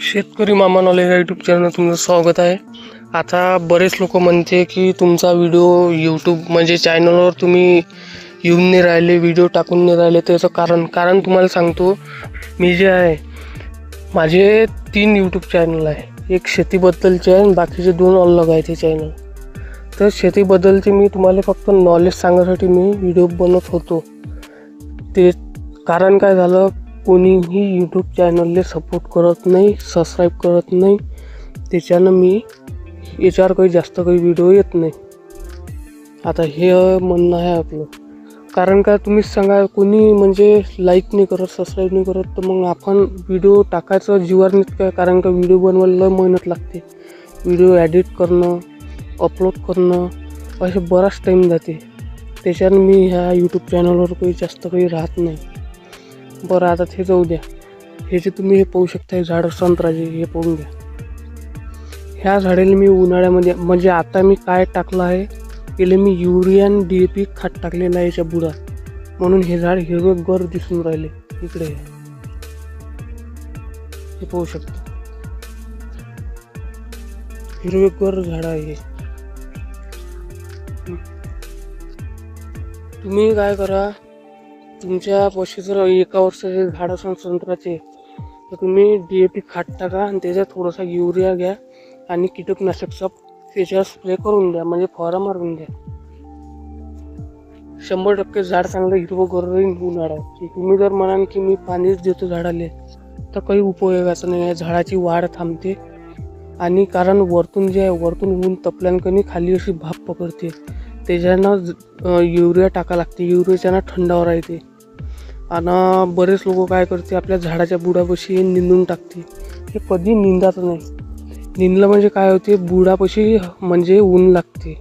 शेतकरी मामा knowledge YouTube channel तुमचं स्वागत आहे। आता बरेच लोक म्हणते की तुमचा व्हिडिओ यूट्यूब म्हणजे चॅनलवर तुम्ही येऊन नाही राहिले, व्हिडिओ टाकून नाही राहिले। त्याचं कारण तुम्हाला सांगतो, मी जे आहे माझे 3 यूट्यूब चॅनल आहे। एक शेतीबद्दलचे आहे आणि बाकीचे 2 अलग आहे ते चॅनल। तर शेतीबद्दलचे मी तुम्हाला फक्त नॉलेज सांगण्यासाठी मी व्हिडिओ बनवत होतो। ते कारण काय झालं, कोणीही यूट्यूब चॅनलले सपोर्ट करत नाही, सबस्क्राईब करत नाही, त्याच्यानं मी याच्यावर काही जास्त काही व्हिडिओ येत नाही। आता हे म्हणणं आहे आपलं। कारण काय तुम्हीच सांगा, कोणी म्हणजे लाईक नाही करत, सबस्क्राईब नाही करत, तर मग आपण व्हिडिओ टाकायचं जीवावर नाही काय? कारण का व्हिडिओ बनवायला मेहनत लागते, व्हिडिओ एडिट करणं, अपलोड करणं असे बराच टाईम जाते। त्याच्यानं मी ह्या यूट्यूब चॅनलवर काही जास्त काही राहत नाही। बरं, आता ते जाऊ द्या। हे जे तुम्ही हे पाहू शकता, झाड संत्र्याचे, हे पाहून घ्या। ह्या झाडाला मी उन्हाळ्यामध्ये म्हणजे आता मी काय टाकलं आहे, पहिले मी युरिया आणि DAP खत टाकलेलं आहे याच्या बुडात, म्हणून हे झाड हिरवेगार दिसून राहिले। इकडे हे पाहू शकता, हिरवेगार झाड आहे। तुम्ही काय करा, तुमच्या पाशी जर 1 वर्षाचे झाड असेल संत्र्याचे, तर तुम्ही DAP खत टाका आणि त्याच्यात थोडासा युरिया घ्या आणि कीटकनाशकचा त्याच्यावर स्प्रे करून द्या, म्हणजे फवारा मारून द्या। 100% झाड चांगलं हिरवंगार राहील उन्हाळ्यात। तुम्ही जर म्हणाल की मी पाणीच देतो झाडाला, तर काही उपयोगाचं नाही आहे। झाडाची वाढ थांबते आणि कारण वरतून जे आहे, वरतून ऊन तपल्यानं खाली अशी भाप पकडते, त्याच्यानं युरिया टाका लागते। युरियाच्यानं थंडावर राहते। आणि बरेच लोक काय करते, आपल्या झाडाच्या बुडापाशी निंदून टाकते। हे कधी निंदाचं नाही। निंदलं म्हणजे काय होते, बुडापाशी म्हणजे ऊन लागते,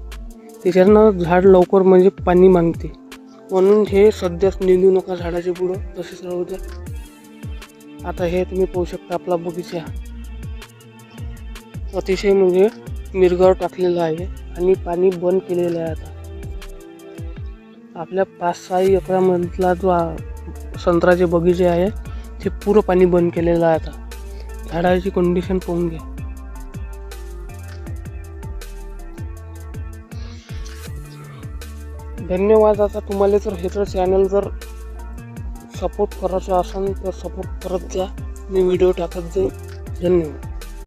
त्याच्यानं झाड लवकर म्हणजे पाणी मागते। म्हणून हे सध्याच निंदू नका, झाडाचे बुडं तसेच राहू द्या। आता हे तुम्ही पाहू शकता, आपला बगीचा अतिशय म्हणजे मिरगावर टाकलेला आहे आणि पाणी बंद केलेलं आहे। आता आपल्या 5-6 एकरामधला जो संत्र्याचे बगीचे आहे, ते पुरं पाणी बंद केलेलं आहे। आता झाडाची कंडिशन पाहून घ्या। धन्यवाद। आता तुम्हाला जर हे चॅनल जर सपोर्ट करायचं असेल तर सपोर्ट करत जा, मी व्हिडिओ टाकत जाईन। धन्यवाद।